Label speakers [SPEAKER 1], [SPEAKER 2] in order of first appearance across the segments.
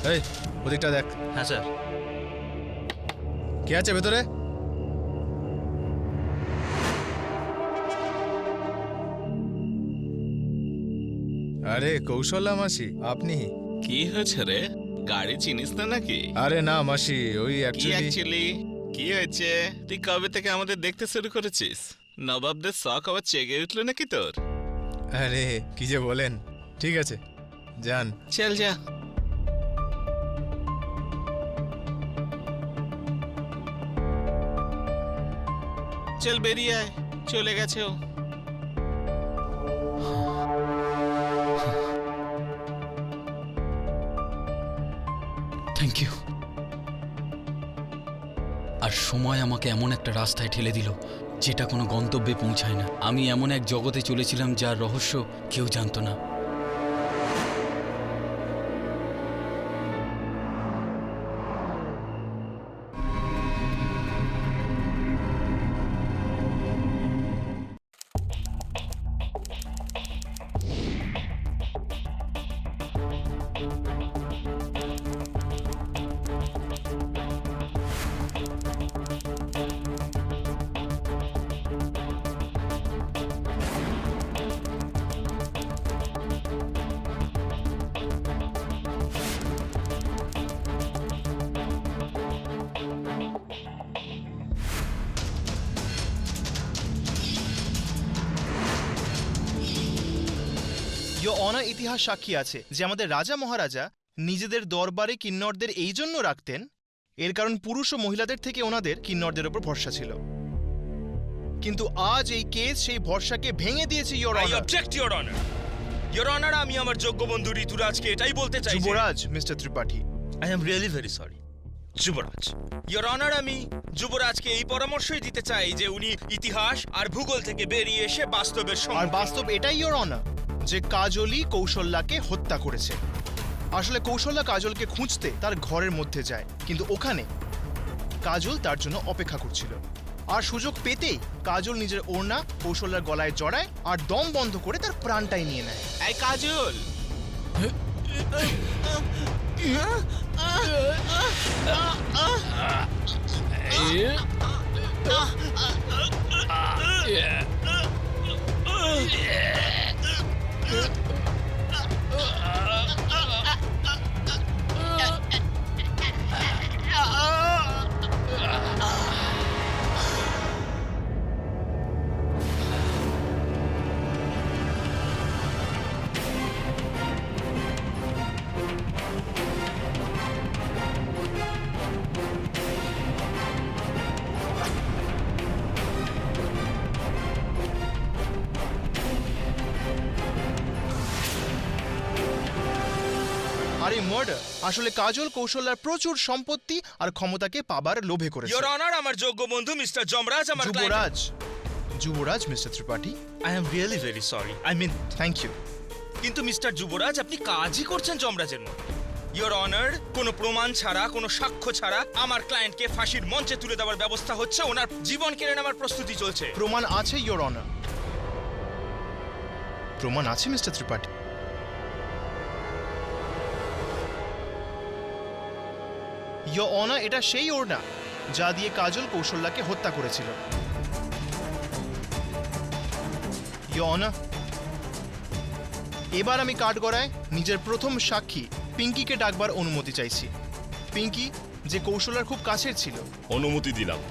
[SPEAKER 1] এই ওদিকটা দেখ।
[SPEAKER 2] হ্যাঁ স্যার।
[SPEAKER 1] কে আছে ভেতরে? আরে কৌশল্যা মাসি, আপনি?
[SPEAKER 3] কি হয়েছে রে? গাড়ি চিনিস না নাকি?
[SPEAKER 1] আরে না মাসি, ওই
[SPEAKER 3] কি অ্যাকচুয়ালি কি হয়েছে? তুই কবে থেকে আমাদের দেখতে শুরু করেছিস? নবাবদের শখ আবার চেগে উঠলো নাকি তোর?
[SPEAKER 1] আরে কি যে বলেন। ঠিক আছে যান।
[SPEAKER 3] চল যা। চল বেরিয়ে আয়, চলে গেছে ও।
[SPEAKER 4] Thank you. আর সময় আমাকে এমন একটা রাস্তায় ঠেলে দিল যেটা কোনো গন্তব্যে পৌঁছায় না। আমি এমন এক জগতে চলেছিলাম যার রহস্য কেউ জানতো না।
[SPEAKER 2] ইয়োর অনার ইতিহাস সাক্ষী আছে যে আমাদের রাজা মহারাজা নিজেদের দরবারে কিন্নরদের এই জন্য রাখতেন, এর কারণ পুরুষ ও মহিলাদের থেকে ওনাদের কিন্নরদের উপর ভরসা ছিল। কিন্তু আজ এই কেস সেই ভরসাকে ভেঙে দিয়েছে your
[SPEAKER 5] I
[SPEAKER 2] honour.
[SPEAKER 5] Object your honour. Your honour, আমি আমার যোগ্য বন্ধু ঋতুরাজকে এটাই বলতে চাই।
[SPEAKER 2] Yuvraj mister Tripathi,
[SPEAKER 5] I am really very sorry. Yuvraj, your honour, আমি যুবরাজকে এই পরামর্শই দিতে চাই যে উনি ইতিহাস আর ভূগোল থেকে বেরিয়ে এসে বাস্তবের
[SPEAKER 2] আর
[SPEAKER 5] সঙ্গে
[SPEAKER 2] বাস্তব এটাই ইয়োর অনার যে কাজলই কৌশল্যাকে হত্যা করেছে। আসলে কৌশল্যা কাজলকে খুঁজতে তার ঘরের মধ্যে যায়, কিন্তু ওখানে কাজল তার জন্য অপেক্ষা করছিল। আর সুযোগ পেতেই কাজল নিজের ওড়না কৌশল্যার গলায় জড়ায় আর দম বন্ধ করে তার প্রাণটাই নিয়ে নেয়।
[SPEAKER 3] এই কাজল,
[SPEAKER 2] আর এই মার্ডার আসলে কাজল কৌশল্যার প্রচুর সম্পত্তি আর ক্ষমতাকে পাবার লোভে করেছে।
[SPEAKER 5] ইওর অনার, আমার যোগ্য বন্ধু মিস্টার যমরাজ আমার
[SPEAKER 2] Yuvraj, Yuvraj mister Tripathi,
[SPEAKER 5] I am really very sorry. I mean,
[SPEAKER 2] thank you.
[SPEAKER 5] কিন্তু মিস্টার যুবরাজ, আপনি কাজই করছেন যমরাজের মতো। ইওর অনার, কোনো প্রমাণ ছাড়া, কোনো সাক্ষ্য ছাড়া আমার ক্লায়েন্টকে ফাঁসির মঞ্চে তুলে দেওয়ার ব্যবস্থা হচ্ছে। ওনার জীবন কেড়ে নেওয়ার প্রস্তুতি চলছে।
[SPEAKER 2] প্রমাণ আছে ইয়োর অনার, প্রমাণ আছে মিস্টার ত্রিপাঠী। ইয়োর অনার, এটা সেই ওড়না যা দিয়ে কাজল কৌশল্যাকে হত্যা করেছিল। ইয়োর অনার, এবার আমি কাঠগড়ায় নিজের প্রথম সাক্ষী পিঙ্কিকে ডাকবার অনুমতি চাইছি। পিঙ্কি যে কৌশল্যার খুব কাছের ছিল।
[SPEAKER 6] অনুমতি দিলাম।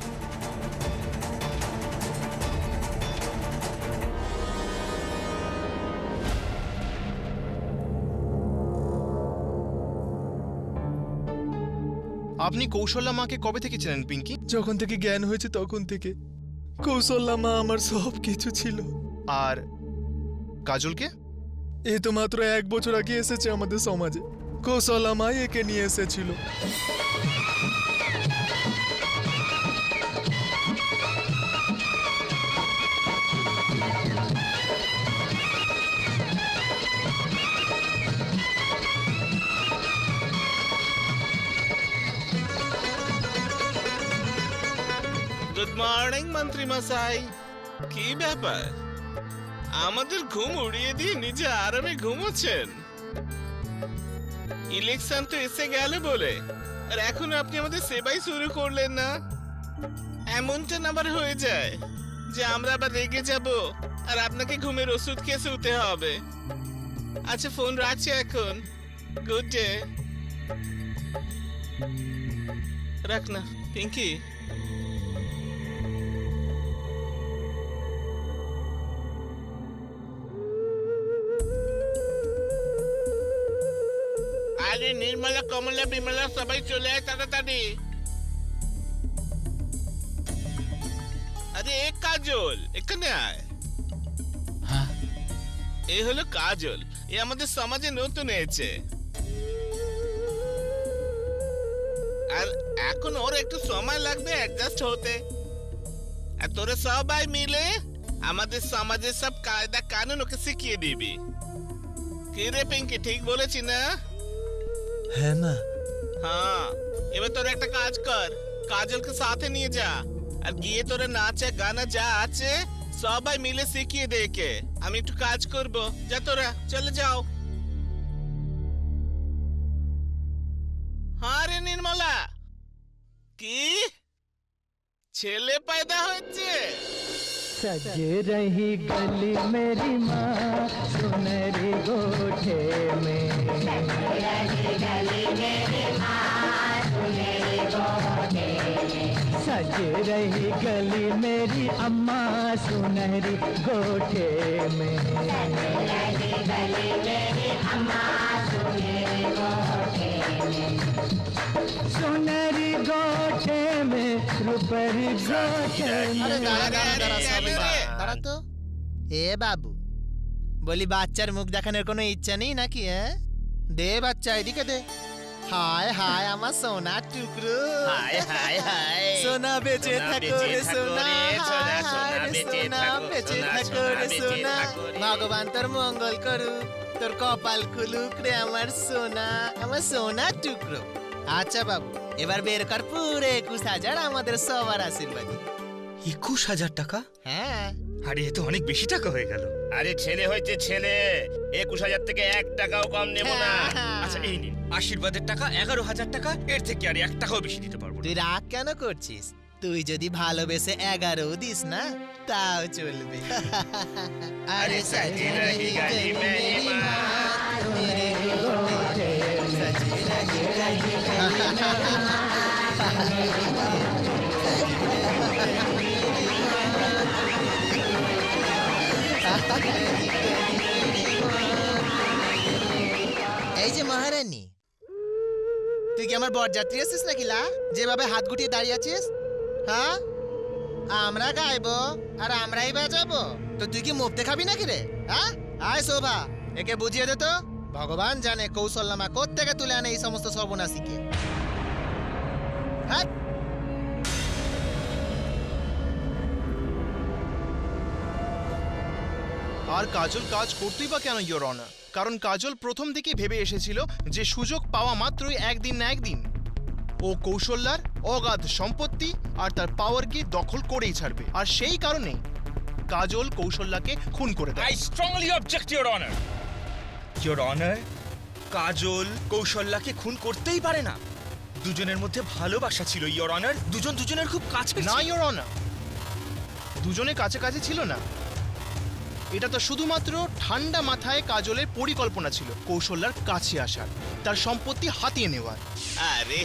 [SPEAKER 2] আপনি কৌশল্যা মাকে কবে থেকে চেনেন পিঙ্কি?
[SPEAKER 1] যখন থেকে জ্ঞান হয়েছে তখন থেকে কৌশল্যা মা আমার সব কিছু ছিল।
[SPEAKER 2] আর কাজলকে?
[SPEAKER 1] এ তো মাত্র 1 বছর আগে এসেছে আমাদের সমাজে। কৌশল্যা মা একে নিয়ে এসেছিল।
[SPEAKER 3] গুড মর্নিং মন্ত্রী মশাই। কি ব্যাপার, আমাদের ঘুম উড়িয়ে দিয়ে নিজে আরামে ঘুমোচ্ছেন? ইলেকশন তো এসে গেল বলে, আর এখনো আপনি আমাদের সেবাই শুরু করলেন না। এমনটা না আবার হয়ে যায় যে আমরা আবার রেগে যাব আর আপনাকে ঘুমের ওষুধ খেয়ে শুতে হবে। আচ্ছা, ফোন রাখছি এখন। Good day. রাখ না পিঙ্কি। আরে নির্মলা, কমলা, বিমলা সবাই চলে আয় তাড়াতাড়ি। আরে কাজল, এখানে আয়।
[SPEAKER 4] হ্যাঁ,
[SPEAKER 3] এ হলো কাজল, এ আমাদের সমাজে নতুন হয়েছে, আর এখন ওর একটু সময় লাগবে অ্যাডজাস্ট হতে। আর তোরা সবাই মিলে আমাদের সমাজের সব কায়দা কানুন ওকে শিখিয়ে দিবি। কি রে পিঙ্কি, ঠিক বলেছি না?
[SPEAKER 6] হ্যাঁ মা।
[SPEAKER 3] হ্যাঁ, এবার তোরা একটা কাজ কর, কাজলকে সাথে নিয়ে যা, আর গিয়ে তোরা নাচে গানা যা আছে সবাই মিলে শিখিয়ে দে একে। আমি একটু কাজ করব, যা তোরা চলে যাও। হ্যাঁ রে নির্মলা, কি ছেলে পয়দা হয়েছে?
[SPEAKER 7] सज रही गली मेरी माँ सुनहरी गोठे में, सज रही गली मेरी अम्मा सुनहरी गोठे में, सुनहरी गोठे में रुपरी गोठे
[SPEAKER 6] আরে
[SPEAKER 7] में।
[SPEAKER 6] দাঁড়া দাঁড়া দাঁড়া
[SPEAKER 3] আরে,
[SPEAKER 6] সবাই
[SPEAKER 3] আরে, আরে।
[SPEAKER 6] দাঁড়া তো। এ বাবু, বলি বাচ্চার মুখ দেখানোর কোনো ইচ্ছা নেই নাকি? হ্যাঁ, দে বাচ্চা, এদিকে দে। হায় হায় আমার সোনা টুকরো,
[SPEAKER 5] হায় হায় হায়
[SPEAKER 6] সোনা বেঁচে
[SPEAKER 5] সোনা
[SPEAKER 6] থাকো
[SPEAKER 5] বেঁচে
[SPEAKER 6] রে
[SPEAKER 5] থাকো
[SPEAKER 6] সোনা,
[SPEAKER 5] রে, সোনা,
[SPEAKER 6] হায়
[SPEAKER 5] সোনা
[SPEAKER 6] হায় রে
[SPEAKER 5] বেঁচে
[SPEAKER 6] সোনা,
[SPEAKER 5] থাকো,
[SPEAKER 6] বেঁচে
[SPEAKER 5] সোনা,
[SPEAKER 6] থাকো
[SPEAKER 5] সোনা
[SPEAKER 6] রে
[SPEAKER 5] বেঁচে
[SPEAKER 6] সোনা।
[SPEAKER 5] থাকো রে।
[SPEAKER 6] ভগবান তোর মঙ্গল করুক, তোর কপাল খুলুক রে আমার সোনা, আমার সোনা টুকরো। আচ্ছা বাবু, এবার বের কর পুরো 21,000 আমাদের সবার আশীর্বাদী।
[SPEAKER 5] 21,000 টাকা?
[SPEAKER 6] হ্যাঁ,
[SPEAKER 5] আরে এ তো অনেক বেশি টাকা হয়ে গেল। আরে ছেলে হয়েছে ছেলে, 21,000 থেকে 1 টাকাও কম নেব না।
[SPEAKER 6] হ্যাঁ।
[SPEAKER 5] আচ্ছা এই নিন আশীর্বাদের টাকা, 11,000 টাকা, এর থেকে আর 1 টাকাও বেশি দিতে পারবো না।
[SPEAKER 6] তুই রাগ কেন করছিস? তুই যদি ভালোবেসে 11 দিস না তাও চলবে।
[SPEAKER 5] আরে সাজি রহি গলি মেরি মা,
[SPEAKER 6] মেরে গোঠে সাজি রহি গলি। এই যে মহারানী, তুই কি আমার বরযাত্রী আছিস নাকি লা, যেভাবে হাত গুটিয়ে দাঁড়িয়ে আছিস? হ্যাঁ, আমরা গাইবো আর আমরাই বাজাবো, তো তুই কি মুফতে খাবি নাকি রে? হ্যাঁ, আয় শোভা, একে বুঝিয়ে দে তো। ভগবান জানে কৌশল্যা কোত্থেকে তুলে আনে এই সমস্ত সর্বনাশীকে। হ্যাঁ,
[SPEAKER 2] আর কাজল কাজ করতেই বা কেন ইয়োর অনার? কারণ কাজল প্রথম দিকে ভেবে এসেছিল যে সুযোগ পাওয়া মাত্রই একদিন না একদিন ও কৌশল্যার অগাধ সম্পত্তি আর তার পাওয়ারকে দখল করেই ছাড়বে, আর সেই কারণে কাজল কৌশল্যাকে খুন করে দেয়।
[SPEAKER 5] I strongly object your honour. Your honour, Kajal কৌশল্যাকে খুন করতেই পারে না। দুজনের মধ্যে ভালোবাসা ছিল ইওর অনার, দুজন দুজনের খুব কাছে
[SPEAKER 2] না ইয়োর অনার, দুজনে কাছাকাছি ছিল না। এটা তো শুধুমাত্র ঠান্ডা মাথায় কাজলের পরিকল্পনা ছিল কৌশল্যার কাছে আসার, তার সম্পত্তি হাতিয়ে নেওয়ার।
[SPEAKER 3] আরে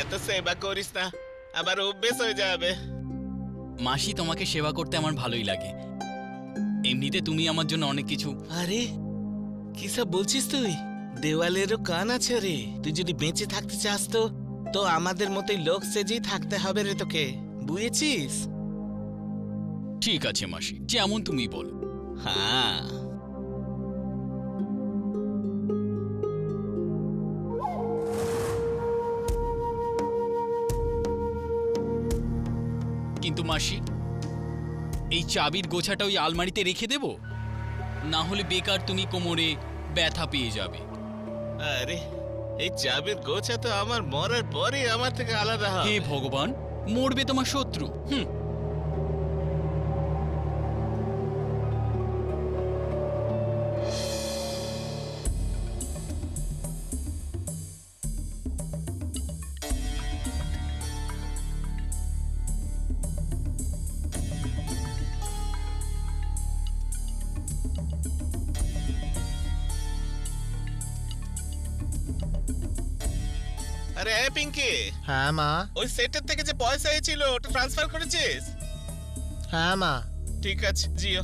[SPEAKER 3] এত সেবা করিস না, আবার অভ্যেস হয়ে যাবে।
[SPEAKER 4] মাসি, তোমাকে সেবা করতে আমার ভালোই লাগে। এমনিতে তুমি আমার জন্য অনেক কিছু।
[SPEAKER 3] আরে কি সব বলছিস তুই? দেওয়ালেরও কান আছে রে। তুই যদি বেঁচে থাকতে চাস তো আমাদের মতোই লোক সেজেই থাকতে হবে রে তোকে, বুঝেছিস?
[SPEAKER 4] ঠিক আছে মাসি, যেমন তুমি বলো।
[SPEAKER 3] হ্যাঁ,
[SPEAKER 4] কিন্তু মাসি, এই চাবির গোছাটা ওই আলমারিতে রেখে দেব, না হলে বেকার তুমি কোমরে ব্যথা পেয়ে যাবে।
[SPEAKER 3] আরে এই চাবির গোছা তো আমার মরার পরে আমার থেকে আলাদা
[SPEAKER 4] হে
[SPEAKER 3] হবে।
[SPEAKER 4] ভগবান, মরবে তোমার শত্রু।
[SPEAKER 3] আরে পিঙ্কি,
[SPEAKER 6] হ্যাঁ মা।
[SPEAKER 3] ওই সেটের থেকে যে পয়সা এসেছিল ওটা ট্রান্সফার করেছিস?
[SPEAKER 6] হ্যাঁ মা।
[SPEAKER 3] ঠিক আছে জিও,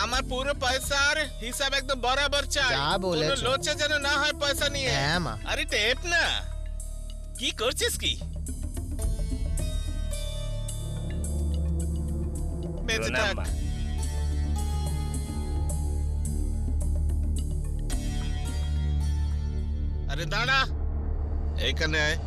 [SPEAKER 3] আমার পুরো পয়সার হিসাব একদম বরাবর চাই।
[SPEAKER 6] যা বলেছো।
[SPEAKER 3] কোনো লোচা যেন না হয় পয়সা নিয়ে।
[SPEAKER 6] হ্যাঁ মা।
[SPEAKER 3] আরে টেপ না, কি করছিস কি? বেঁচে থাক। আরে দাঁড়া, এইখানে আয়।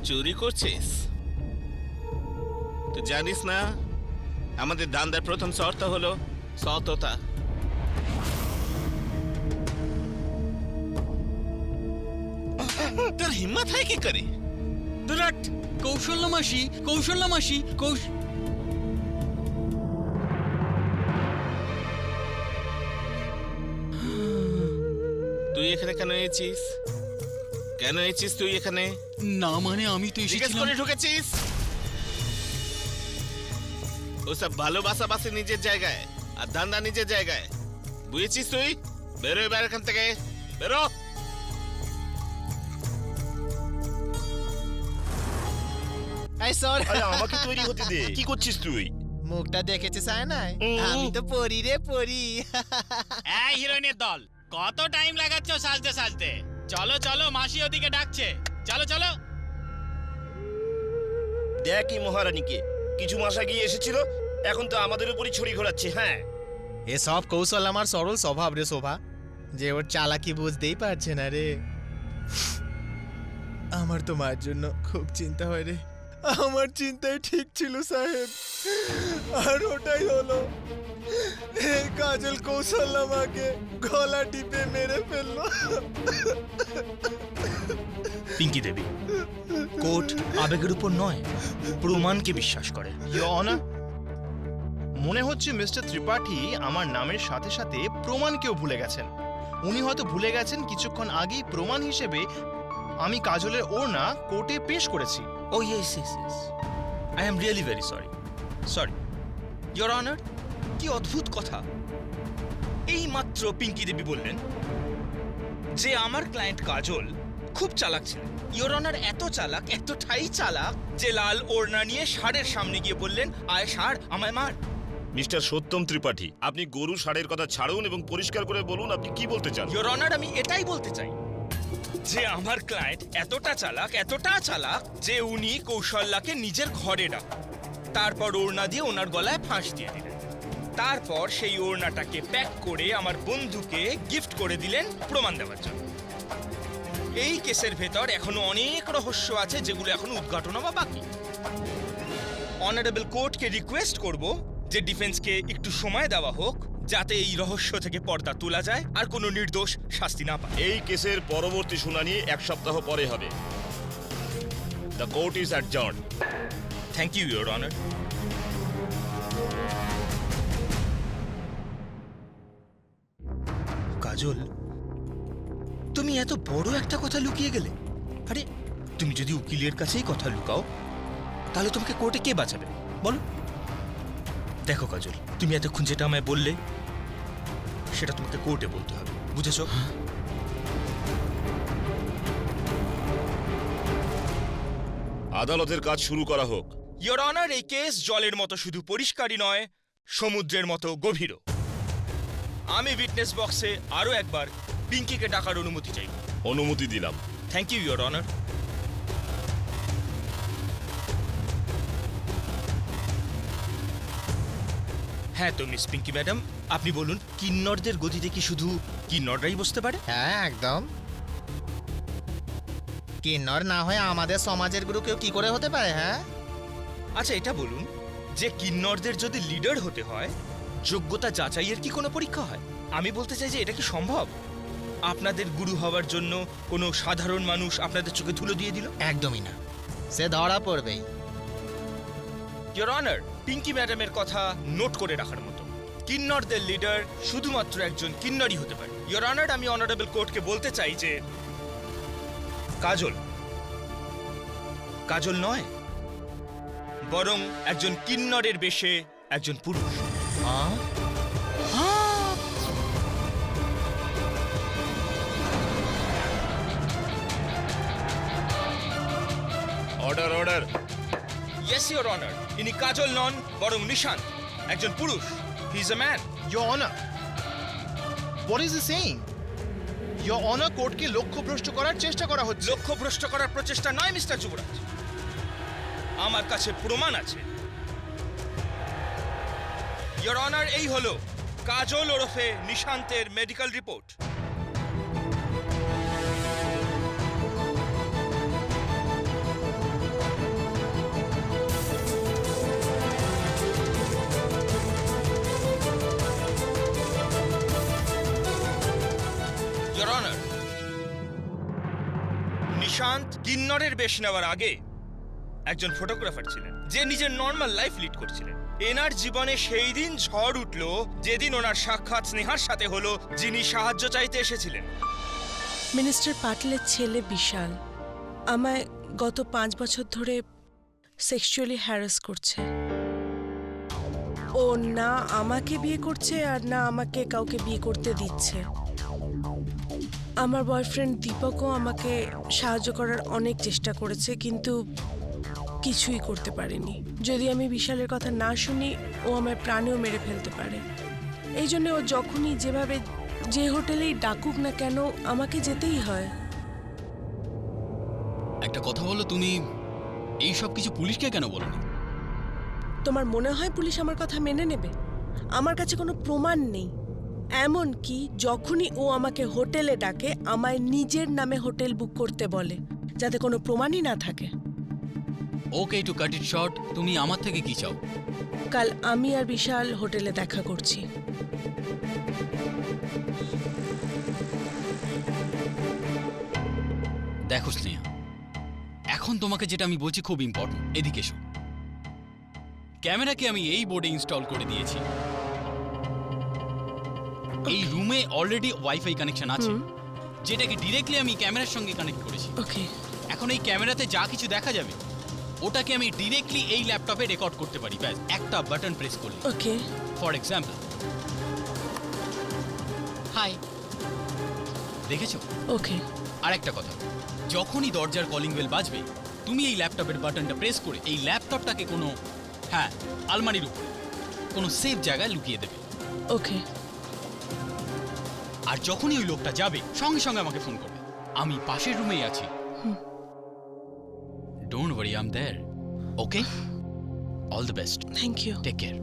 [SPEAKER 3] চুরি করছিস? তুই জানিস না আমাদের ধান্দার প্রথম শর্ত হলো সততা। তোর হিম্মত হয় কি করে?
[SPEAKER 4] বিরাট কৌশল্যা মাসি, কৌশল্যা মাসি,
[SPEAKER 3] তুই এখানে কেন এসেছিস? কেন এসেছিস তুই এখানে?
[SPEAKER 4] না মানে আমি তো
[SPEAKER 3] জিজ্ঞেস
[SPEAKER 4] এসেছিলাম।
[SPEAKER 3] করে ঢুকেছিস? ওসব ভালোবাসা বাসে নিজের জায়গায় আর ধান্দা নিজের জায়গায়, বুঝেছিস তুই? বেরো এবার এখান থেকে, বেরো।
[SPEAKER 6] এই সরি।
[SPEAKER 8] আরে আমাকে তৈরি হতে দে। কি করছিস তুই?
[SPEAKER 6] মুখটা দেখেছিস আয়নায়? আমি তো পরি রে পরি।
[SPEAKER 9] এই হিরোইনের দল, কত টাইম লাগাচ্ছ সাজতে সাজতে? চলো চলো, মাসি ওদিকে ডাকছে। চলো চলো।
[SPEAKER 8] দেখ এই মহারানীকে, কিছু মাস আগে এসেছিল, এখন তো আমাদের উপরই ছড়ি ঘোরাচ্ছে। হ্যাঁ,
[SPEAKER 6] এসব কৌশল আমার সরল স্বভাব রে শোভা, যে ওর চালাকি বুঝতেই পারছে না রে।
[SPEAKER 1] আমার তো মায়ের জন্য খুব চিন্তা হয় রে। আমার চিন্তাই ঠিক ছিল সাহেব, আর ওটাই হলো। এই কাজল কৌশল্যা মাকে গলা টিপে মেরে ফেললো।
[SPEAKER 5] পিঙ্কি দেবী, কোর্ট আবেগের উপর নয়, প্রমাণকে বিশ্বাস করে।
[SPEAKER 2] ইয়োর অনার, মনে হচ্ছে মিস্টার ত্রিপাঠী আমার নামের সাথে সাথে প্রমাণকেও ভুলে গেছেন। উনি হয়তো ভুলে গেছেন কিছুক্ষণ আগেই প্রমাণ হিসেবে আমি কাজলের ওড়না কোর্টে পেশ করেছি।
[SPEAKER 5] Oh yes yes yes, I am really very sorry. Sorry your honour. কি অদ্ভুত কথা! এই মাত্র পিঙ্কি দেবী বললেন যে আমার ক্লায়েন্ট কাজল খুব চালাক ছিলেন। ইয়োর অনার এত চালাক, এতটাই চালাক যে লাল ওড়না নিয়ে ষাঁড়ের সামনে গিয়ে বললেন, আয় ষাঁড় আমায় মার।
[SPEAKER 8] মিস্টার সত্যম ত্রিপাঠী, আপনি গরু ষাঁড়ের কথা ছাড়ুন এবং পরিষ্কার করে বলুন আপনি কি বলতে চান।
[SPEAKER 5] ইয়োর অনার, আমি এটাই বলতে চাই যে আমার ক্লায়েন্ট এতটা চালাক যে উনি কৌশল্যাকে নিজের ঘরে ডাকেন, তারপর ওড়না দিয়ে ওনার গলায় ফাঁস দিয়ে দিলেন, তারপর সেই ওড়নাটাকে প্যাক করে আমার বন্ধুকে গিফট করে দিলেন প্রমাণ দেওয়ার জন্য। এই কেসের ভেতর এখনো অনেক রহস্য আছে যেগুলো এখনো উদ্ঘাটন হওয়া বাকি। অনারেবল কোর্টকে রিকোয়েস্ট করব যে ডিফেন্সকে একটু সময় দেওয়া হোক, যাতে এই রহস্য থেকে পর্দা তোলা যায় আর কোনো নির্দোষ শাস্তি না পায়।
[SPEAKER 8] এই কেসের পরবর্তী শুনানি 1 সপ্তাহ পরে হবে। The court is adjourned.
[SPEAKER 5] Thank you your honour. Kajal, তুমি এত বড় একটা কথা লুকিয়ে গেলে। আরে তুমি যদি উকিলের কাছেই কথা লুকাও তাহলে তোমাকে কোর্টে কে বাঁচাবে বলো? দেখো কাজল, তুমি এতক্ষণ যেটা আমায় বললে সেটা তোমাকে কোর্টে বলতে হবে, বুঝেছো?
[SPEAKER 8] আদালতের কাজ শুরু করা হোক।
[SPEAKER 5] ইয়োর অনার, এই কেস জলের মতো শুধু পরিষ্কারই নয়, সমুদ্রের মতো গভীরও। আমি উইটনেস বক্সে আরো একবার পিঙ্কিকে ডাকার অনুমতি চাই।
[SPEAKER 8] অনুমতি দিলাম।
[SPEAKER 5] Thank you your honour. হ্যাঁ তো মিস পিঙ্কি ম্যাডাম, আপনি বলুন, কিন্নরদের গদিতে কি শুধু কিন্নররাই বসতে পারে?
[SPEAKER 6] হ্যাঁ একদম। কিন্নর না হয়ে আমাদের সমাজের গুরু কেউ কি করে হতে পারে? হ্যাঁ,
[SPEAKER 5] আচ্ছা এটা বলুন যে কিন্নরদের যদি লিডার হতে হয়, যোগ্যতা যাচাইয়ের কি কোনো পরীক্ষা হয়? আমি বলতে চাই যে এটা কি সম্ভব? আপনাদের গুরু হওয়ার জন্য কোনো সাধারণ মানুষ আপনাদের চোখে ধুলো দিয়ে দিল?
[SPEAKER 6] একদমই না, সে ধরা পড়বেই।
[SPEAKER 5] ইয়োর অনার, পিঙ্কি ম্যাডামের কথা নোট করে রাখার মতো। কিন্নরদের লিডার শুধুমাত্র একজন কিন্নরই হতে পারে। ইয়োর অনার, আমি অনারেবল কোর্টকে বলতে চাই যে কাজল কাজল নয়, বরং একজন কিন্নরের বেশে একজন পুরুষ।
[SPEAKER 8] Order order.
[SPEAKER 5] Yes your honour, ইনি কাজল নন, বরং নিশান্ত, একজন পুরুষ। He is a man.
[SPEAKER 2] Your Honor, what is he saying? Your Honor, কোর্টকে লক্ষ্যভ্রষ্ট করার চেষ্টা করা হচ্ছে।
[SPEAKER 5] লক্ষ্যভ্রষ্ট করার প্রচেষ্টা নয় মিস্টার যুবরাজ, আমার কাছে প্রমাণ আছে। ইয়োর অনার, এই হলো কাজল ওরফে নিশান্তের medical report. Your honour, Nishant কিন্নরের বেশ নেওয়ার আগে একজন ফটোগ্রাফার ছিলেন, যে নিজের নর্মাল লাইফ লিড করছিলেন। এনার জীবনে সেই দিন ঝড় উঠল যেদিন ওনার সাক্ষাৎ স্নেহার সাথে হলো, যিনি সাহায্য চাইতে এসেছিলেন।
[SPEAKER 10] মিনিস্টার পাটিলের ছেলে বিশাল আমায় গত 5 বছর ধরে সেক্সুয়ালি হ্যারাস করছে। ও না আমাকে বিয়ে করছে আর না আমাকে কাউকে বিয়ে করতে দিচ্ছে। আমার বয়ফ্রেন্ড দীপকও আমাকে সাহায্য করার অনেক চেষ্টা করেছে, কিন্তু কিছুই করতে পারেনি। যদি আমি বিশালের কথা না শুনি, ও আমায় প্রাণেও মেরে ফেলতে পারে। এই জন্য ও যখনই যেভাবে যে হোটেলেই ডাকুক না কেন, আমাকে যেতেই হয়।
[SPEAKER 4] একটা কথা বলো, তুমি এই সব কিছু পুলিশকে কেন বলোনি?
[SPEAKER 10] তোমার মনে হয় পুলিশ আমার কথা মেনে নেবে? আমার কাছে কোনো প্রমাণ নেই। এমন কি যখনই ও আমাকে হোটেলে ডাকে, আমায় নিজের নামে হোটেল বুক করতে বলে, যাতে কোনো প্রমাণই না থাকে।
[SPEAKER 4] ওকে, টু কাট ইট শর্ট, তুমি আমার থেকে কি চাও?
[SPEAKER 10] কাল আমি আর বিশাল হোটেলে দেখা করছি।
[SPEAKER 4] দেখো স্নেহা, এখন তোমাকে যেটা আমি বলছি খুব ইম্পর্টেন্ট। এদিকে এসো। ক্যামেরাকে আমি এই বোর্ডে ইনস্টল করে দিয়েছি। এই রুমে অলরেডি ওয়াইফাই কানেকশন আছে, যেটাকে ডিরেক্টলি আমি ক্যামেরার সঙ্গে কানেক্ট করেছি।
[SPEAKER 10] ওকে।
[SPEAKER 4] এখন এই ক্যামেরাতে যা কিছু দেখা যাবে, ওটাকে আমি ডিরেক্টলি এই ল্যাপটপে রেকর্ড করতে পারি, ব্যাস একটা বাটন প্রেস করলে।
[SPEAKER 10] ওকে।
[SPEAKER 4] ফর এক্সাম্পল, হাই, দেখেছো?
[SPEAKER 10] ওকে।
[SPEAKER 4] আর একটা কথা, যখনই দরজার কলিং বেল বাজবে, তুমি এই ল্যাপটপের বাটনটা প্রেস করে এই ল্যাপটপটাকে কোনো আলমারির উপরে কোনো সেফ জায়গায় লুকিয়ে দেবে।
[SPEAKER 10] ওকে।
[SPEAKER 4] আর যখনই ওই লোকটা যাবে, সঙ্গে সঙ্গে আমাকে ফোন করবে। আমি পাশের রুমেই আছি। Don't worry, I am there. Okay, all the best.
[SPEAKER 10] Thank you.
[SPEAKER 4] Take care.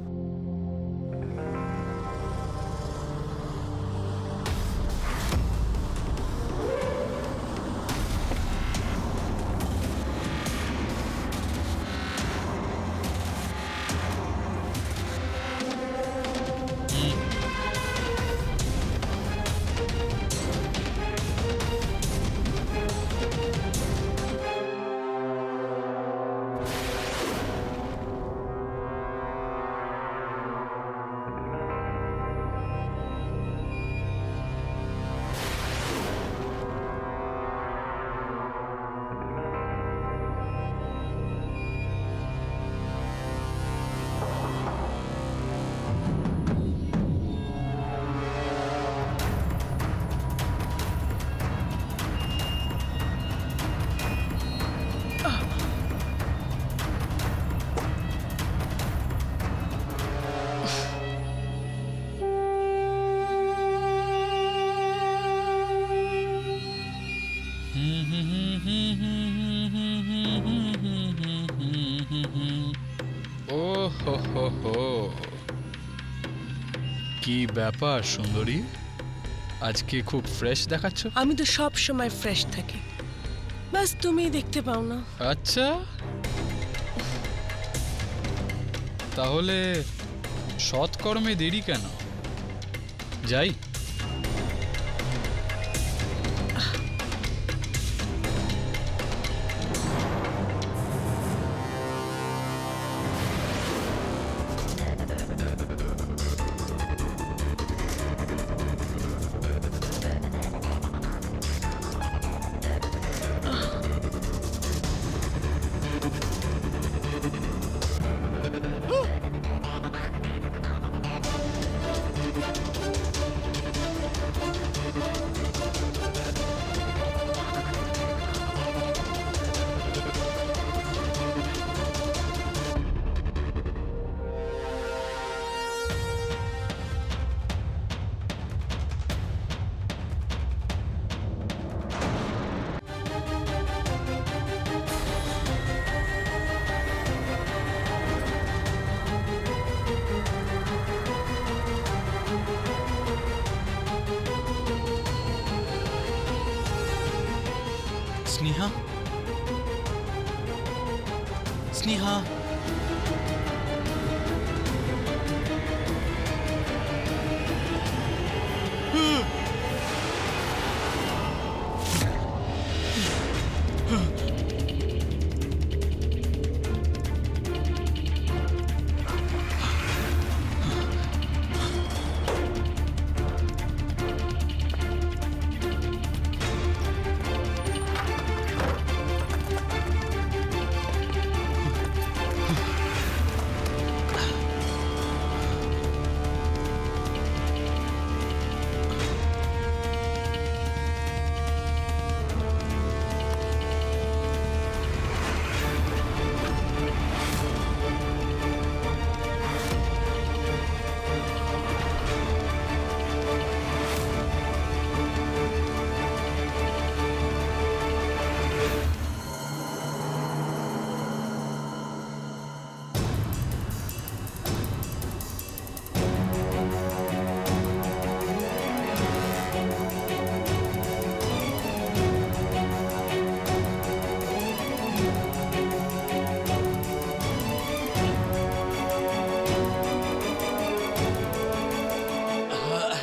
[SPEAKER 11] ও হো হো হো, কি ব্যাপার সুন্দরী, আজকে খুব ফ্রেশ দেখাচ্ছ।
[SPEAKER 10] আমি তো সব সময় ফ্রেশ থাকি, বাস তুমি দেখতে পাও না।
[SPEAKER 11] আচ্ছা, তাহলে সৎকর্মে দেরি কেন? যাই।
[SPEAKER 4] Sneha,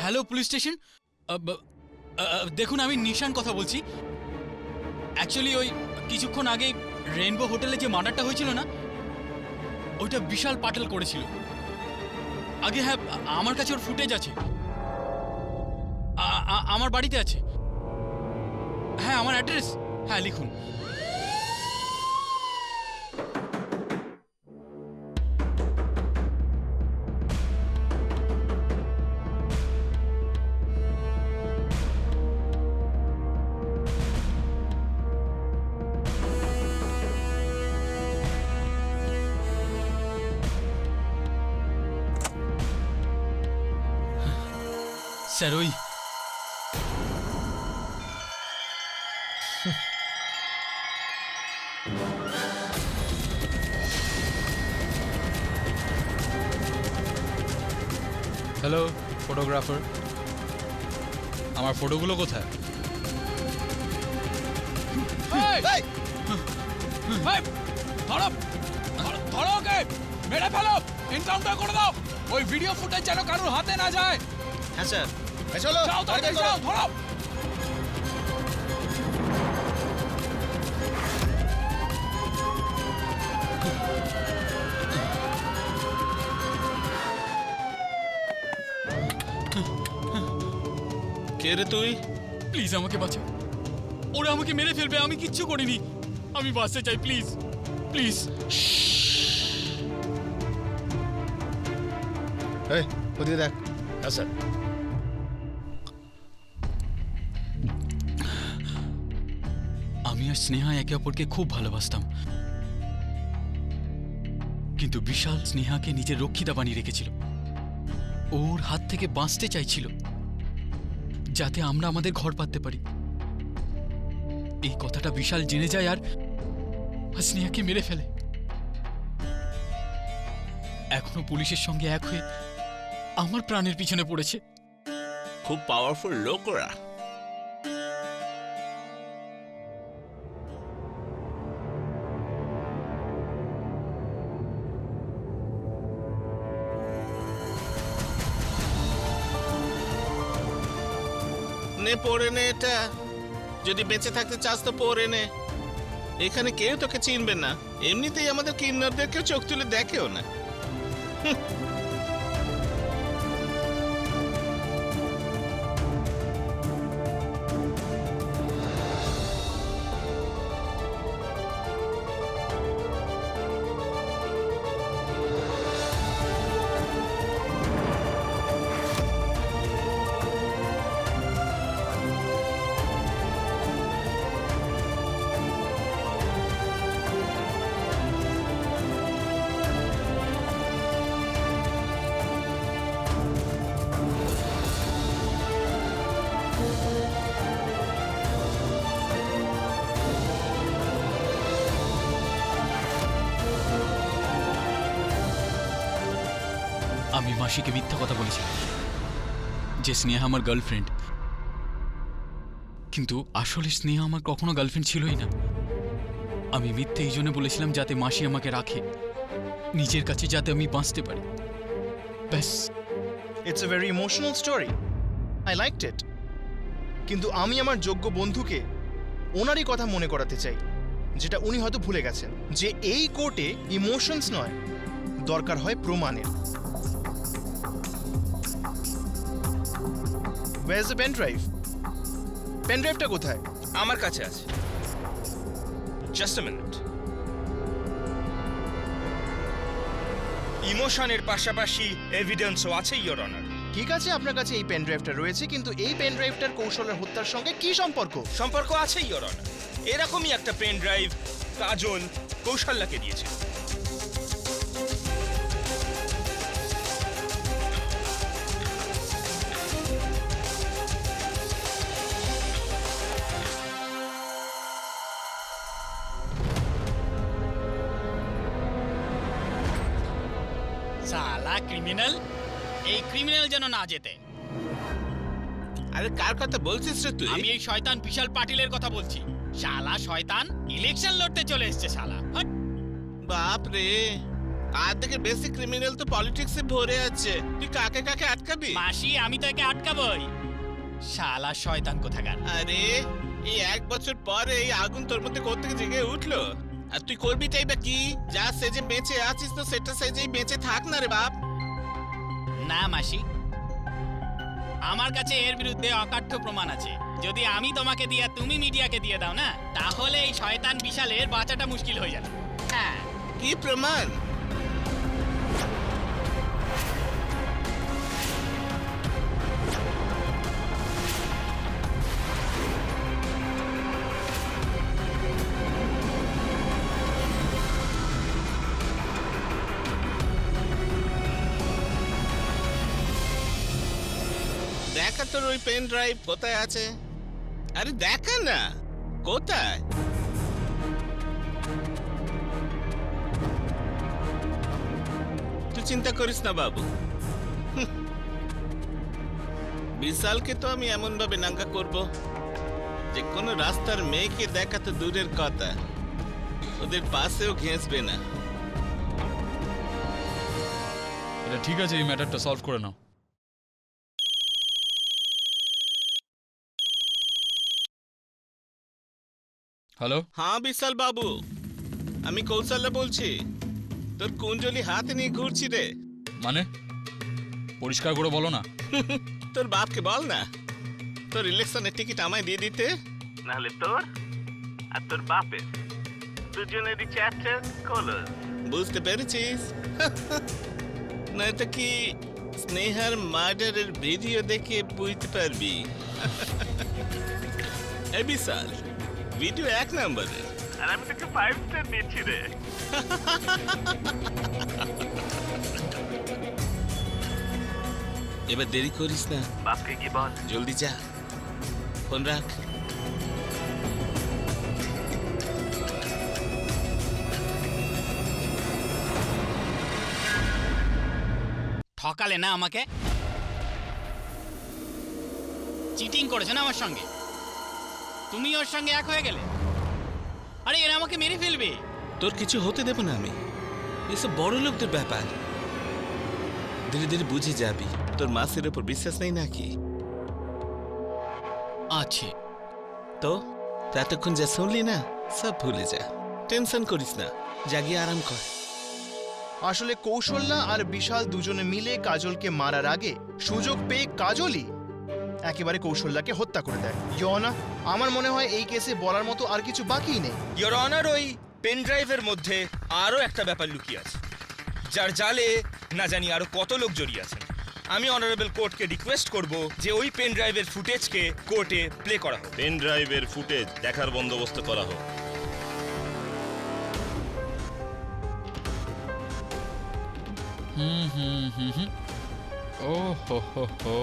[SPEAKER 4] hello police station. দেখুন, আমি নিশান কথা বলছি। অ্যাকচুয়ালি ওই কিছুক্ষণ আগে রেইনবো হোটেলে যে মার্ডারটা হয়েছিল না, ওইটা বিশাল পাটেল করেছিল। আগে হ্যাঁ, আমার কাছে ওর ফুটেজ আছে, আমার বাড়িতে আছে। হ্যাঁ, আমার অ্যাড্রেস, হ্যাঁ লিখুন। স্যার ওই
[SPEAKER 11] হ্যালো ফটোগ্রাফার, আমার ফটোগুলো কোথায়?
[SPEAKER 4] ধরো ওকে, মেরে ফেলো, এনকাউন্টার করে দাও। ওই ভিডিও ফুটেজ যেন কারোর হাতে না যায়।
[SPEAKER 2] হ্যাঁ স্যার, চলো
[SPEAKER 4] যাও তাড়াতাড়ি যাও, ধরো।
[SPEAKER 3] কে রে তুই?
[SPEAKER 4] প্লিজ আমাকে বাঁচাও, ওরা আমাকে মেরে ফেলবে। আমি কিচ্ছু করিনি, আমি বাঁচতে চাই, প্লিজ প্লিজ।
[SPEAKER 1] এই ওদিকে দেখ।
[SPEAKER 8] হ্যাঁ স্যার।
[SPEAKER 4] আমি আর স্নেহা একে অপরকে খুব ভালোবাসতাম, কিন্তু বিশাল স্নেহাকে নিজের রক্ষিতা বানিয়ে রেখেছিল। ওর হাত থেকে বাঁচতে চাইছিল যাতে আমরা আমাদের ঘর পাততে পারি। এই কথাটা বিশাল জেনে যায় আর স্নেহাকে মেরে ফেলে। এখনো পুলিশের সঙ্গে এক হয়ে আমার প্রাণের পিছনে পড়েছে।
[SPEAKER 3] খুব পাওয়ারফুল লোক ওরা। নে পড়ে নে এটা, যদি বেঁচে থাকতে চাস তো পড়ে নে। এখানে কেউ তোকে চিনবে না, এমনিতেই আমাদের কিন্নরদের কেউ চোখ তুলে দেখেও না।
[SPEAKER 4] আমি মাসিকে মিথ্যা কথা বলেছিলাম যে স্নেহা আমার গার্লফ্রেন্ড, কিন্তু আসলে স্নেহা আমার কখনো গার্লফ্রেন্ড ছিলই না। আমি মিথ্যে এই জন্য বলেছিলাম যাতে মাসি আমাকে রাখে, নিজের কাছে যাতে আমি বাঁচতে পারি। ব্যাস।
[SPEAKER 2] It's a very emotional story, I liked ইট। কিন্তু আমি আমার যোগ্য বন্ধুকে ওনারই কথা মনে করাতে চাই, যেটা উনি হয়তো ভুলে গেছেন, যে এই কোর্টে ইমোশনস নয়, দরকার হয় প্রমাণের। Where is the pen drive? Pen ড্রাইভটা কোথায়?
[SPEAKER 5] আমার কাছে আছে। Just a minute. ইমোশনের পাশাপাশি এভিডেন্সও আছে, ইওর অনার।
[SPEAKER 2] ঠিক আছে, আপনার কাছে এই পেন ড্রাইভটা রয়েছে, কিন্তু এই পেন ড্রাইভটার কৌশলের হত্যার সঙ্গে কি সম্পর্ক?
[SPEAKER 5] সম্পর্ক আছে, ইওর অনার। এরকমই একটা পেন ড্রাইভ কাজল কৌশল্যাকে দিয়েছে।
[SPEAKER 9] শালা ক্রিমিনাল, এই ক্রিমিনাল যেন না যেতে।
[SPEAKER 3] আরে কার কথা বলছিস রে তুই?
[SPEAKER 9] আমি এই শয়তান বিশাল পাটিলের কথা বলছি। শালা শয়তান ইলেকশন লড়তে চলে এসেছে শালা। হাট।
[SPEAKER 3] বাপ রে, আর থেকে বেশি ক্রিমিনাল তো পলিটিক্সে ভরে আছে, তুই কাকে কাকে আটকাবি?
[SPEAKER 9] মাসি, আমি তো একে আটকাবই। শালা শয়তান কোথাকার।
[SPEAKER 3] আরে এই 1 বছর পরে এই আগুন তোর মধ্যে কোত্থেকে জেগে উঠলো? আর তুই করবিটাই বা কি? যা সেজে বেঁচে আছিস তো সেটা সেজেই বেঁচে থাক না রে বাপ।
[SPEAKER 9] না মাসি, আমার কাছে এর বিরুদ্ধে অকাঠ্য প্রমাণ আছে। যদি আমি তোমাকে দিয়ে তুমি মিডিয়াকে দিয়ে দাও না, তাহলে এই শয়তান বিশালের বাঁচাটা মুশকিল হয়ে যাবে। হ্যাঁ।
[SPEAKER 3] কি প্রমাণ? দেখা তোর ওই পেন ড্রাইভ কোথায় আছে? আরে দেখা না, কোথায়? তুই চিন্তা করিস না বাবু, বিশালকে তো আমি এমন ভাবে নাঙ্গা করব যে কোনো রাস্তার মেয়েকে দেখা তো দূরের কথা, ওদের পাশেও ঘেঁষবে না।
[SPEAKER 11] এটা ঠিক আছে, এই ম্যাটারটা সলভ করে নাও। হ্যালো?
[SPEAKER 3] হ্যাঁ বিশাল বাবু, আমি কৌশল্যা বলছি। তোর কুঞ্জলি হাতে নিয়ে ঘুরছি রে।
[SPEAKER 11] মানে পরিষ্কার করে বলো না।
[SPEAKER 3] তোর বাপকে বল না তোর ইলেকশনের টিকিট আমায় দিয়ে দিতে, নাহলে তোর আর তোর বাপের দুজনেরই চ্যাপ্টার খোলো। বুঝতে পেরেছিস? নয়তো কি স্নেহার মার্ডারের ভিডিও দেখে বুঝতে পারবি। এই বিশাল, ভিডিও 1 নম্বরের, আর আমি তোকে 5 স্টার দিচ্ছি রে। এবার দেরি করিস না, বাপকে কি বল, জলদি যা, ফোন রাখ।
[SPEAKER 9] ঠকালে না আমাকে, চিটিং করেছে না আমার সঙ্গে, তুমি ওর সঙ্গে এক হয়ে গেলে। আরে এরা আমাকে মেরে ফেলবে।
[SPEAKER 3] তোর কিছু হতে দেব না আমি, এসব বড় লোকদের ব্যাপার। ধীরে ধীরে বুঝে যাবি। তোর মাসের উপর বিশ্বাস নেই নাকি?
[SPEAKER 4] আছে।
[SPEAKER 3] তো এতক্ষণ যা শুনলি না, সব ভুলে যা, টেনশন করিস না, জাগিয়ে আরাম কর।
[SPEAKER 2] আসলে কৌশল্যা আর বিশাল দুজনে মিলে কাজলকে মারার আগে সুযোগ পেয়ে কাজলই একেবারে কৌশল্যাকে হত্যা করে দেয়। ইয়োনা, আমার মনে হয় এই কেসে বলার মতো আর কিছু বাকিই নেই।
[SPEAKER 5] ইওর অনার, ওই পেন ড্রাইভের মধ্যে আরও একটা ব্যাপার লুকিয়ে আছে, যার জালে না জানি আরো কত লোক জড়িয়ে আছেন। আমি অনারেবল কোর্টকে রিকোয়েস্ট করব যে ওই পেন ড্রাইভের ফুটেজকে কোর্টে প্লে করা হোক।
[SPEAKER 8] পেন ড্রাইভের ফুটেজ দেখার বন্দোবস্ত করা হোক।
[SPEAKER 11] ও হো হো হো।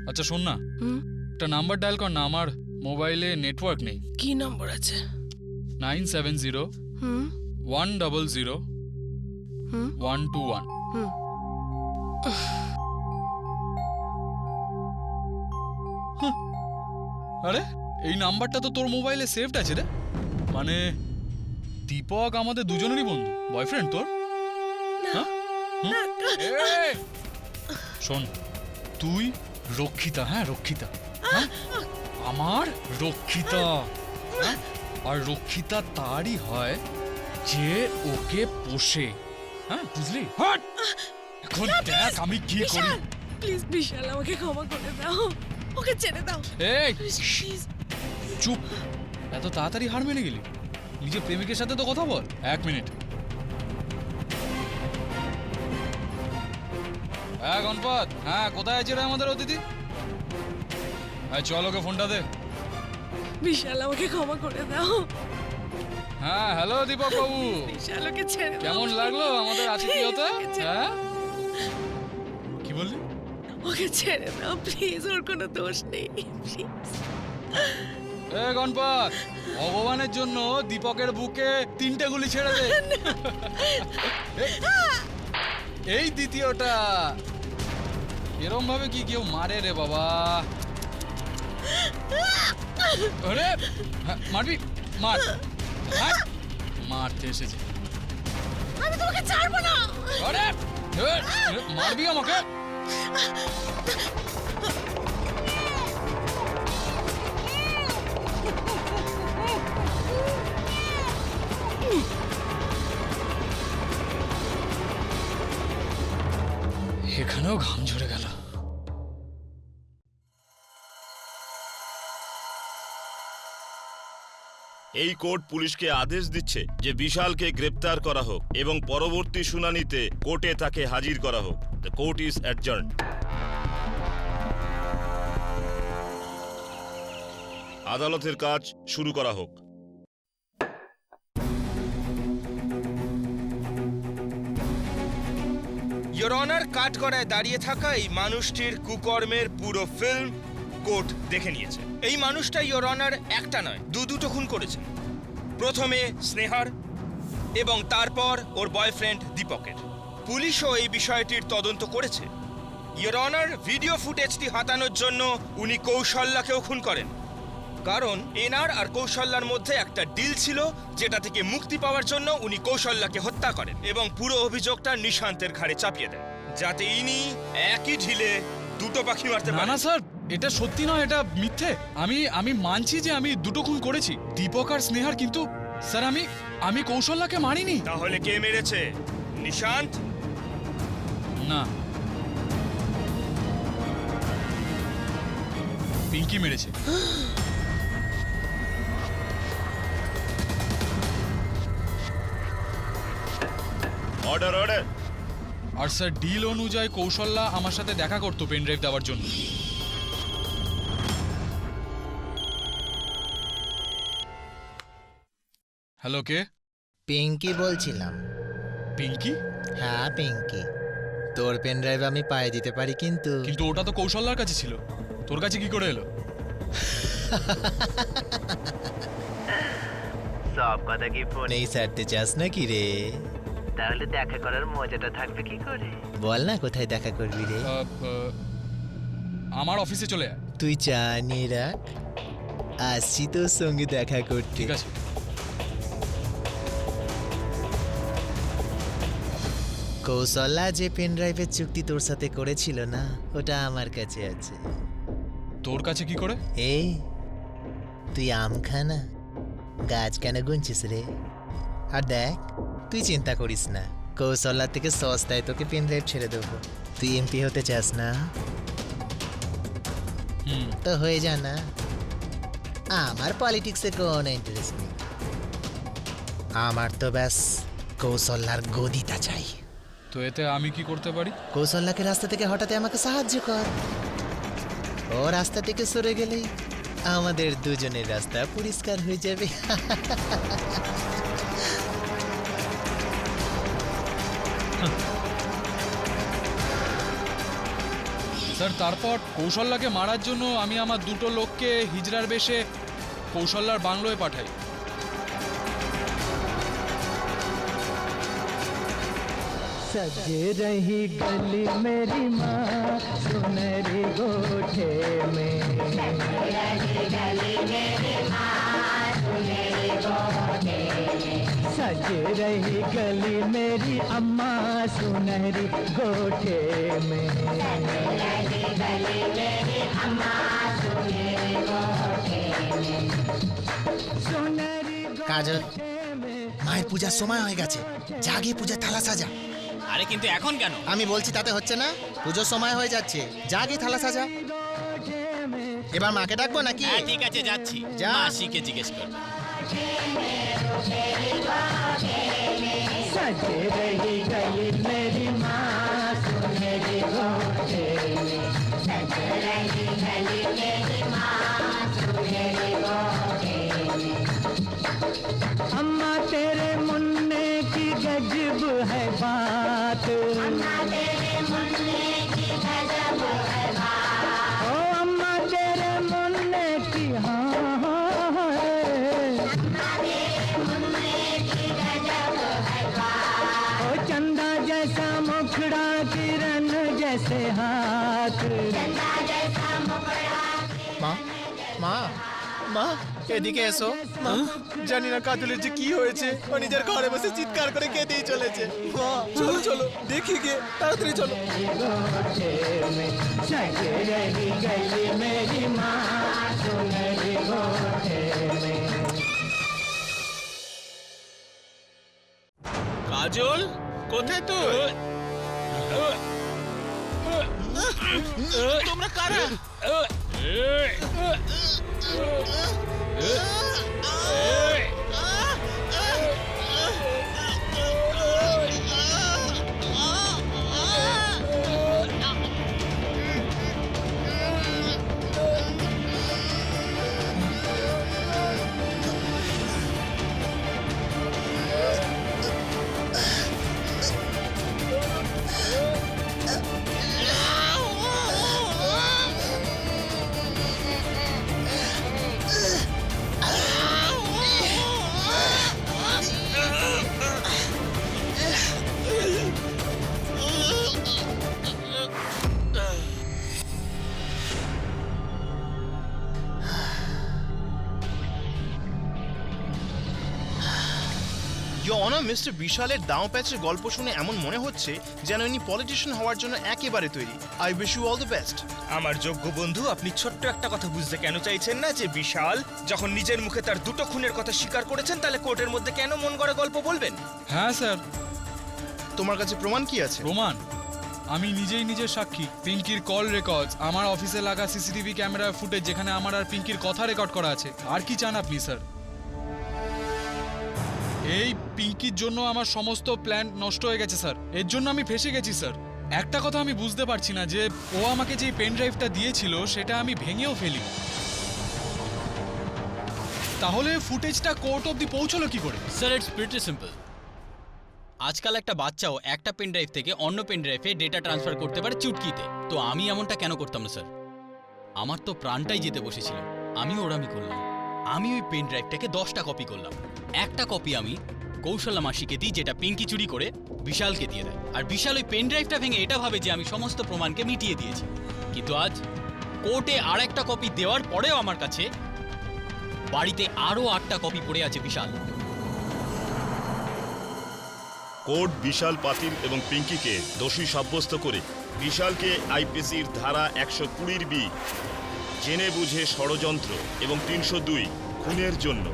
[SPEAKER 11] আচ্ছা শোন না,
[SPEAKER 10] হুম?
[SPEAKER 11] একটা নাম্বার ডায়াল কর না, আমার মোবাইলে নেটওয়ার্ক নেই।
[SPEAKER 10] কি নম্বর আছে?
[SPEAKER 11] 970
[SPEAKER 10] হুম
[SPEAKER 11] 100
[SPEAKER 10] হুম
[SPEAKER 11] 121।
[SPEAKER 10] হুম
[SPEAKER 11] আরে এই নাম্বারটা তো তোর মোবাইলে সেভড আছে রে। মানে দীপক আমাদের দুজনেরই বন্ধু, বয়ফ্রেন্ড তোর? হ্যাঁ? হুম? এই! শোন, তুই রক্ষিতা, হ্যাঁ রক্ষিতা, হ্যাঁ? আমার রক্ষিতা, হ্যাঁ? আর রক্ষিতা তারই হয় যে ওকে পোষে, হ্যাঁ বুঝলি? হাট! এখন দেখ আমি কি করি।
[SPEAKER 10] প্লিজ বিশাল, আমাকে ক্ষমা করে দাও, ওকে ছেড়ে দাও
[SPEAKER 11] এই
[SPEAKER 10] প্লিজ।
[SPEAKER 11] চুপ, এত তাড়াতাড়ি হার মেনে গেলি? নিজের প্রেমিকের সাথে তো কথা বল। 1 মিনিট। হ্যাঁ গণপত, হ্যাঁ কোথায় আছে রে আমাদের অতিথি? হ্যাঁ চল ওকে ফোনটা দে।
[SPEAKER 10] বিশাল, আমাকে ক্ষমা করে দাও।
[SPEAKER 11] হ্যাঁ হ্যালো দীপক বাবু,
[SPEAKER 10] বিশাল, ওকে ছেড়ে দাও।
[SPEAKER 11] কেমন লাগলো আমাদের আতিথেয়তা?
[SPEAKER 10] ওকে ছেড়ে
[SPEAKER 11] হ্যাঁ কি বললি?
[SPEAKER 10] ওকে ছেড়ে দাও প্লিজ, ওর কোনো দোষ নেই প্লিজ।
[SPEAKER 11] এ গণপত, ভগবানের জন্য দীপকের বুকে 3টে গুলি ছেড়ে দে। এই দ্বিতীয়টা। এরম ভাবে কি কেউ মারে রে বাবা? আরে হ্যাঁ, মারবি? মার, হ্যাঁ? মারতে এসেছে।
[SPEAKER 10] আমি তোমাকে ছাড়বো না।
[SPEAKER 11] আরে মারবি আমাকে? এখানেও ঘাম ঝরে গেল।
[SPEAKER 8] এই কোর্ট পুলিশকে আদেশ দিচ্ছে যে বিশালকে গ্রেপ্তার করা হোক এবং পরবর্তী শুনানিতে কোর্টে তাকে হাজির করা হোক। The court is adjourned. আদালতের কাজ শুরু করা হোক।
[SPEAKER 5] ইয়োর অনার, কাঠগড়ায় দাঁড়িয়ে থাকা এই মানুষটির কুকর্মের পুরো ফিল্ম কোর্ট দেখে নিয়েছে। এই মানুষটা ইয়োর অনার একটা নয়, দুটো খুন করেছে। প্রথমে স্নেহার এবং তারপর ওর বয়ফ্রেন্ড দীপকের। পুলিশও এই বিষয়টির তদন্ত করেছে। ইয়োর অনার, ভিডিও ফুটেজটি হাতানোর জন্য উনি কৌশল্যাকেও খুন করেন, কারণ এনার আর কৌশল্যার মধ্যে একটা ডিল ছিল, যেটা থেকে মুক্তি পাওয়ার জন্য উনি কৌশল্যাকে হত্যা করেন এবং পুরো অভিযোগটা নিশান্তের ঘাড়ে চাপিয়ে দেন, যাতে ইনি একই ঢিলে দুটো পাখি মারতে
[SPEAKER 11] না
[SPEAKER 5] পারেন।
[SPEAKER 11] না স্যার, এটা সত্যি নয়, এটা মিথ্যে। আমি মানছি যে আমি 2টো খুন করেছি, দীপক আর স্নেহার, কিন্তু স্যার আমি কৌশল্যাকে মারিনি।
[SPEAKER 5] তাহলে কে মেরেছে? নিশান্ত?
[SPEAKER 11] না, পিঙ্কি মেরেছে।
[SPEAKER 8] Order order.
[SPEAKER 11] আর স্যার ডিল অনুযায়ী কৌশল্যা আমার সাথে দেখা করতো পেন ড্রাইভ দেওয়ার জন্য। হ্যালো, কে?
[SPEAKER 6] পিঙ্কি বলছিলাম।
[SPEAKER 11] পিঙ্কি?
[SPEAKER 6] হ্যাঁ পিঙ্কি, তোর পেন ড্রাইভ আমি পায়ে দিতে পারি, কিন্তু
[SPEAKER 11] কিন্তু ওটা তো কৌশল্যার কাছে ছিল, তোর কাছে কি করে এলো?
[SPEAKER 6] সব কথা কি ফোনেই সারতে চাস নাকি রে? তাহলে দেখা করার মজাটা থাকবে কি করে? বল না কোথায় দেখা করবি রে?
[SPEAKER 11] আমার অফিসে চলে আয়।
[SPEAKER 6] তুই চা নিয়ে রাখ, আসছি তোর সঙ্গে দেখা করতে।
[SPEAKER 11] ঠিক আছে।
[SPEAKER 6] কৌশল্যা যে পেন ড্রাইভের চুক্তি তোর সাথে করেছিল না, ওটা আমার কাছে আছে।
[SPEAKER 11] তোর কাছে কি করে?
[SPEAKER 6] এই তুই আম খানা গাছ কেন গুনছিস রে? আর দেখ, তুই চিন্তা করিস না, কৌশল্যা থেকে সস্তায় তোকে পেন ড্রাইভ ছেড়ে দেবো। তুই এমপি হতে চাস না? তো হয়ে যা না, আমার পলিটিক্সে কোনো ইন্টারেস্ট নেই। আমার তো ব্যাস কৌশল্যার গদিটা চাই।
[SPEAKER 11] তো এতে আমি কি করতে পারি?
[SPEAKER 6] কৌশল্যাকে রাস্তা থেকে হঠাতে আমাকে সাহায্য কর। ও রাস্তা থেকে সরে গেলেই আমাদের দুজনের রাস্তা পরিষ্কার হয়ে যাবে।
[SPEAKER 11] স্যার, তারপর কৌশল্যাকে মারার জন্য আমি আমার 2টো লোককে হিজড়ার বেশে কৌশল্যার বাংলোয় পাঠাই।
[SPEAKER 7] सज रही गली मेरी माँ सुनहरी गोठे में। सज रही गली मेरी अम्मा सुनहरी गोटे में सुनहरी
[SPEAKER 6] কাজল মায়ের পূজার সময় হয়ে গেছে, যা গিয়ে পূজার থালা সাজা।
[SPEAKER 9] আরে কিন্তু এখন কেন?
[SPEAKER 6] আমি বলছি তাতে হচ্ছে না, পুজোর সময় হয়ে যাচ্ছে, যা গিয়ে থালা সাজা। এবার মাকে ডাকবো নাকি?
[SPEAKER 9] হ্যাঁ ঠিক আছে, যাচ্ছি।
[SPEAKER 6] যা।
[SPEAKER 9] মাসিকে জিজ্ঞেস কর।
[SPEAKER 7] सज रही गली मेरी माँ सुनहरी गोटे में सज रही गली मेरी माँ सुनहरी गोटे में अम्मा तेरे मुन्ने की गजब है बात अम्मा तेरे मुन्ने की गजब है बात ओ अम्मा तेरे मुन्ने की हाँ चंदा जैसा मुखड़ा किरण जैसे हाथ
[SPEAKER 1] মা মা মা এদিকে এসো। মা জানি না কাজলের যে কি হয়েছে, ও নিজের ঘরে বসে চিৎকার করে কেঁদেই চলেছে। মা চলো চলো দেখি গে, তাড়াতাড়ি চলো।
[SPEAKER 7] गोटे में सज रही गली मेरी माँ सुनहरी गोटे में
[SPEAKER 3] কাজল, কোথায় তুই? তোমরা কারা?
[SPEAKER 2] ইয়োর অনার, মিস্টার বিশালের দাও প্যাচের গল্প শুনে এমন মনে হচ্ছে যেন ইনি পলিটিশিয়ান হওয়ার জন্য একেবারে তৈরি। I wish you all the best.
[SPEAKER 5] আমার যোগ্য বন্ধু, আপনি ছোট্ট একটা কথা বুঝতে কেন চাইছেন না যে বিশাল যখন নিজের মুখে তার দুটো খুনের কথা স্বীকার করেছেন, তাহলে কোর্টের মধ্যে কেন মন গড়া গল্প বলবেন?
[SPEAKER 11] হ্যাঁ স্যার,
[SPEAKER 2] তোমার কাছে প্রমাণ কি আছে?
[SPEAKER 11] প্রমাণ আমি নিজেই নিজের সাক্ষী। পিঙ্কির কল রেকর্ডস, আমার অফিসে লাগা সিসিটিভি ক্যামেরা ফুটেজ, যেখানে আমার আর পিঙ্কির কথা রেকর্ড করা আছে। আর কি চান আপনি স্যার? এই পিঙ্কির জন্য আমার সমস্ত প্ল্যান নষ্ট হয়ে গেছে স্যার, এর জন্য আমি ফেসে গেছি স্যার। একটা কথা আমি বুঝতে পারছি না যে ও আমাকে যে পেন ড্রাইভটা দিয়েছিল সেটা আমি ভেঙেও ফেলি, তাহলে ফুটেজটা কোর্ট অবধি পৌঁছলো কি করে?
[SPEAKER 4] Sir it's pretty simple. আজকাল একটা বাচ্চাও একটা পেন ড্রাইভ থেকে অন্য পেন ড্রাইভে ডেটা ট্রান্সফার করতে পারে চুটকিতে। তো আমি এমনটা কেন করতাম না স্যার? আমার তো প্রাণটাই যেতে বসেছিল, আমি ওরামি করলাম। আমি ওই পেন ড্রাইভটাকে 10টা কপি করলাম। একটা কপি আমি কৌশল্যা মাসিকে দিই, যেটা পিঙ্কি চুরি করে বিশালকে দিয়ে দেয়। আর বিশাল ওই পেন ড্রাইভটা ভেঙে এটা ভাবে যে আমি সমস্ত প্রমাণকে মিটিয়ে দিয়েছি। কিন্তু আজ কোর্টে আর একটা কপি দেওয়ার পরেও আমার কাছে বাড়িতে আরও 8টা কপি পড়ে আছে বিশাল।
[SPEAKER 8] কোর্ট বিশাল পাতিল এবং পিঙ্কিকে দোষী সাব্যস্ত করে বিশালকে আইপিসির ধারা 120B জেনে বুঝে ষড়যন্ত্র এবং 302 খুনের জন্য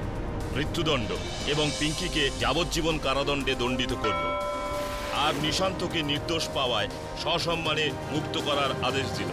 [SPEAKER 8] মৃত্যুদণ্ড এবং পিঙ্কিকে যাবজ্জীবন কারাদণ্ডে দণ্ডিত করল। আর নিশান্তকে নির্দোষ পাওয়ায় সসম্মানে মুক্ত করার আদেশ দিল।